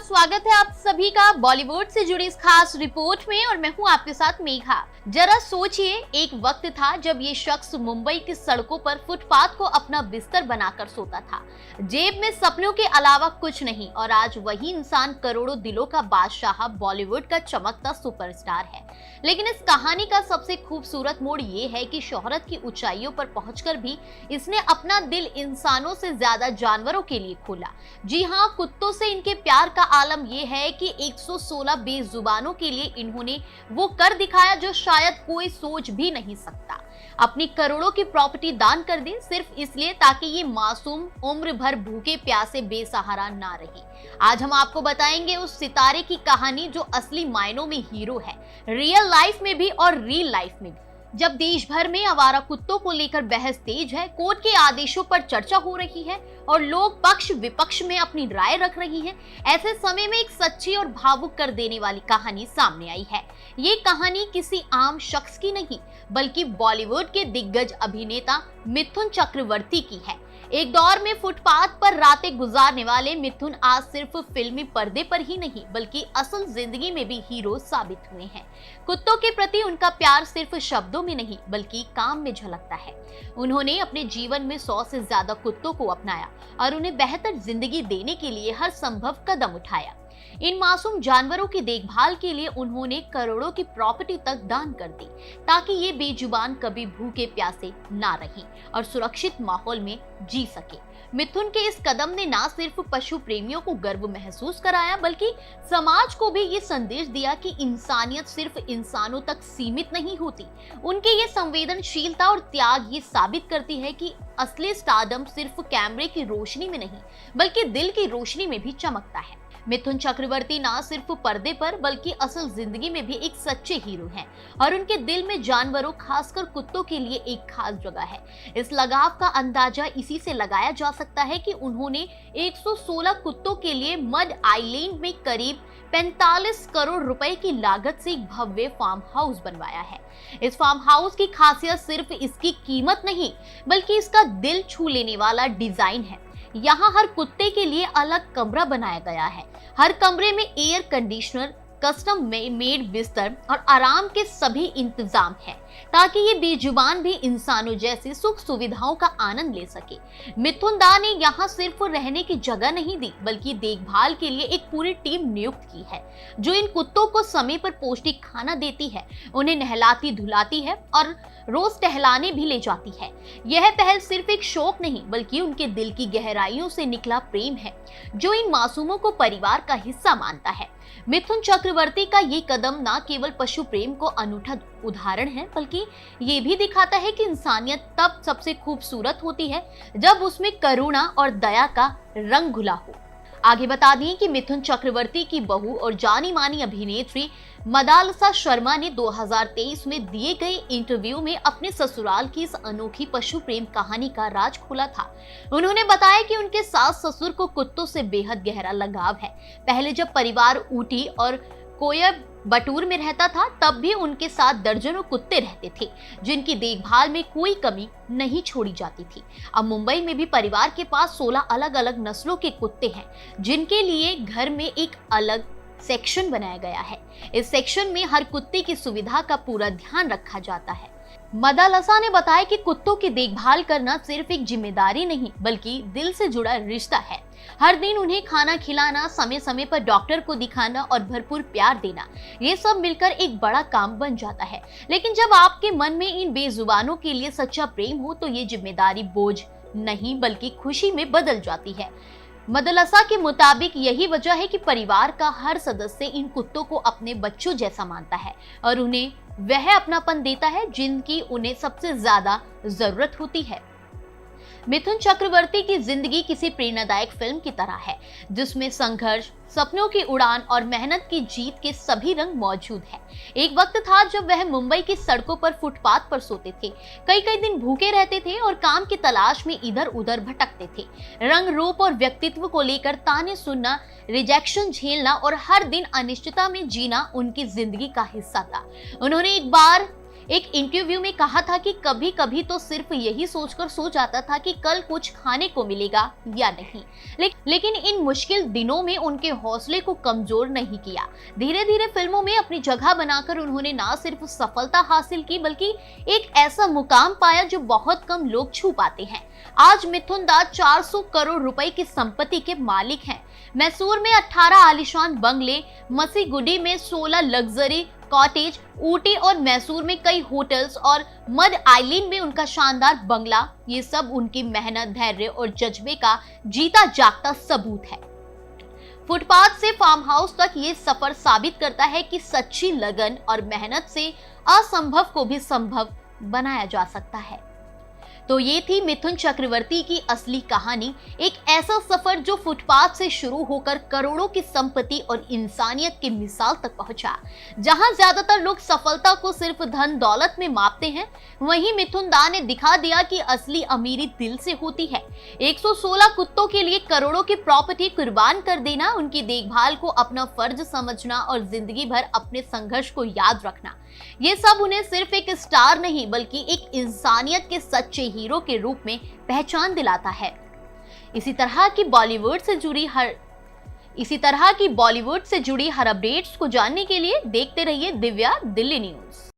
स्वागत है आप सभी का बॉलीवुड से जुड़ी इस खास रिपोर्ट में और मैं हूं आपके साथ मेघा। जरा सोचिए, एक वक्त था जब ये शख्स मुंबई की सड़कों पर फुटपाथ को अपना बिस्तर बनाकर सोता था। जेब में सपनों के अलावा कुछ नहीं, और आज वही इंसान करोड़ों दिलों का बादशाह, बॉलीवुड का चमकता सुपरस्टार है। लेकिन इस कहानी का सबसे खूबसूरत मोड़ ये है कि शोहरत की ऊंचाइयों पर पहुंचकर भी इसने अपना दिल इंसानों से ज्यादा जानवरों के लिए खोला। जी हाँ, कुत्तों से इनके प्यार का आलम यह है कि 116 बेजुबानों के लिए इन्होंने वो कर दिखाया जो शायद कोई सोच भी नहीं सकता। अपनी करोड़ों की प्रॉपर्टी दान कर दी सिर्फ इसलिए ताकि ये मासूम उम्र भर भूखे प्यासे बेसहारा ना रही। आज हम आपको बताएंगे उस सितारे की कहानी जो असली मायनों में हीरो है, रियल लाइफ में भी और रियल लाइफ में भी। जब देश भर में आवारा कुत्तों को लेकर बहस तेज है, कोर्ट के आदेशों पर चर्चा हो रही है और लोग पक्ष विपक्ष में अपनी राय रख रही हैं, ऐसे समय में एक सच्ची और भावुक कर देने वाली कहानी सामने आई है। ये कहानी किसी आम शख्स की नहीं, बल्कि बॉलीवुड के दिग्गज अभिनेता मिथुन चक्रवर्ती की है। एक दौर में फुटपाथ पर रातें गुजारने वाले मिथुन आज सिर्फ फिल्मी पर्दे पर ही नहीं, बल्कि असल जिंदगी में भी हीरो साबित हुए हैं। कुत्तों के प्रति उनका प्यार सिर्फ शब्दों में नहीं, बल्कि काम में झलकता है। उन्होंने अपने जीवन में 100 से ज्यादा कुत्तों को अपनाया और उन्हें बेहतर जिंदगी देने के लिए हर संभव कदम उठाया। इन मासूम जानवरों की देखभाल के लिए उन्होंने करोड़ों की प्रॉपर्टी तक दान कर दी, ताकि ये बेजुबान कभी भूखे प्यासे ना रहें और सुरक्षित माहौल में जी सके। मिथुन के इस कदम ने न सिर्फ पशु प्रेमियों को गर्व महसूस कराया, बल्कि समाज को भी ये संदेश दिया कि इंसानियत सिर्फ इंसानों तक सीमित नहीं होती। उनकी ये संवेदनशीलता और त्याग ये साबित करती है कि असली स्टारडम सिर्फ कैमरे की रोशनी में नहीं, बल्कि दिल की रोशनी में भी चमकता है। मिथुन चक्रवर्ती ना सिर्फ पर्दे पर बल्कि असल जिंदगी में भी एक सच्चे हीरो हैं और उनके दिल में जानवरों, खासकर कुत्तों के लिए एक खास जगह है। इस लगाव का अंदाजा इसी से लगाया जा सकता है कि उन्होंने 116 कुत्तों के लिए मड आइलैंड में करीब 45 करोड़ रुपए की लागत से एक भव्य फार्म हाउस बनवाया है। इस फार्म हाउस की खासियत सिर्फ इसकी कीमत नहीं, बल्कि इसका दिल छू लेने वाला डिजाइन है। यहाँ हर कुत्ते के लिए अलग कमरा बनाया गया है। हर कमरे में एयर कंडीशनर, कस्टम मेड बिस्तर और आराम के सभी इंतजाम है, ताकि ये बेजुबान भी इंसानों जैसी सुख सुविधाओं का आनंद ले सके। मिथुन दा ने यहाँ सिर्फ रहने की जगह नहीं दी, बल्कि देखभाल के लिए एक पूरी टीम नियुक्त की है, जो इन कुत्तों को समय पर पौष्टिक खाना देती है, उन्हें नहलाती धुलाती है और रोज टहलाने भी ले जाती है। यह पहल सिर्फ एक शौक नहीं, बल्कि उनके दिल की गहराइयों से निकला प्रेम है, जो इन मासूमों को परिवार का हिस्सा मानता है। मिथुन चक्रवर्ती का ये कदम न केवल पशु प्रेम को अनूठा उदाहरण है, बल्कि ये भी दिखाता है कि इंसानियत तब सबसे खूबसूरत होती है जब उसमें करुणा और दया का रंग घुला हो। आगे बता दें कि मिथुन चक्रवर्ती की बहू और जानी मानी अभिनेत्री मदालसा शर्मा ने 2023 में दिए गए इंटरव्यू में अपने ससुराल की इस अनोखी पशु प्रेम कहानी का राज खोला था। उन्होंने बताया कि उनके सास ससुर को कुत्तों से बेहद गहरा लगाव है। पहले जब परिवार ऊटी और कोयम्बटूर में रहता था, तब भी उनके साथ दर्जनों कुत्ते रहते थे, जिनकी देखभाल में कोई कमी नहीं छोड़ी जाती थी। अब मुंबई में भी परिवार के पास 16 अलग अलग नस्लों के कुत्ते हैं, जिनके लिए घर में एक अलग सेक्शन बनाया गया है। इस सेक्शन में हर कुत्ते की सुविधा का पूरा ध्यान रखा जाता है। मदालसा ने बताया कि कुत्तों की देखभाल करना सिर्फ एक जिम्मेदारी नहीं, बल्कि दिल से जुड़ा रिश्ता है। हर दिन उन्हें खाना खिलाना, समय समय पर डॉक्टर को दिखाना और भरपूर प्यार देना, ये सब मिलकर एक बड़ा काम बन जाता है। लेकिन जब आपके मन में इन बेजुबानों के लिए सच्चा प्रेम हो, तो ये जिम्मेदारी बोझ नहीं, बल्कि खुशी में बदल जाती है। मदालसा के मुताबिक यही वजह है कि परिवार का हर सदस्य इन कुत्तों को अपने बच्चों जैसा मानता है और उन्हें वह अपनापन देता है जिनकी उन्हें सबसे ज्यादा जरूरत होती है। मिथुन चक्रवर्ती की जिंदगी किसी प्रेरणादायक फिल्म की तरह है, जिसमें संघर्ष, सपनों की उड़ान और मेहनत की जीत के सभी रंग मौजूद हैं। एक वक्त था जब वह मुंबई की सड़कों पर फुटपाथ पर सोते थे, कई कई दिन भूखे रहते थे और काम की तलाश में इधर उधर भटकते थे। रंग, रूप और व्यक्तित्व को लेकर ताने सुनना, रिजेक्शन झेलना और हर दिन अनिश्चितता में जीना उनकी जिंदगी का हिस्सा था। उन्होंने एक बार एक इंटरव्यू में कहा था कि कभी कभी तो सिर्फ यही सोचकर सो जाता था कि कल कुछ खाने को मिलेगा या नहीं। लेकिन इन मुश्किल दिनों में उनके हौसले को कमजोर नहीं किया। धीरे धीरे फिल्मों में अपनी जगह बनाकर उन्होंने ना सिर्फ सफलता हासिल की बल्कि एक ऐसा मुकाम पाया जो बहुत कम लोग छू पाते हैं। आज मिथुन दास 400 करोड़ रुपए की संपत्ति के मालिक हैं। मैसूर में 18 आलीशान बंगले, मसीगुडी में 16 लग्जरी कॉटेज, ऊटी और मैसूर में कई होटल्स और मड आइलैंड में उनका शानदार बंगला, ये सब उनकी मेहनत, धैर्य और जज्बे का जीता जागता सबूत है। फुटपाथ से फार्म हाउस तक ये सफर साबित करता है कि सच्ची लगन और मेहनत से असंभव को भी संभव बनाया जा सकता है। तो ये थी मिथुन चक्रवर्ती की असली कहानी, एक ऐसा सफर जो फुटपाथ से शुरू होकर करोड़ों की संपत्ति और इंसानियत की मिसाल तक पहुंचा। जहां ज्यादातर लोग सफलता को सिर्फ धन दौलत में मापते हैं, वहीं मिथुन दा ने दिखा दिया कि असली अमीरी दिल से होती है। 116 कुत्तों के लिए करोड़ों की प्रॉपर्टी कुर्बान कर देना, उनकी देखभाल को अपना फर्ज समझना और जिंदगी भर अपने संघर्ष को याद रखना, ये सब उन्हें सिर्फ एक स्टार नहीं बल्कि एक इंसानियत के सच्चे हीरो के रूप में पहचान दिलाता है। इसी तरह की बॉलीवुड से जुड़ी हर अपडेट्स को जानने के लिए देखते रहिए दिव्या दिल्ली न्यूज़।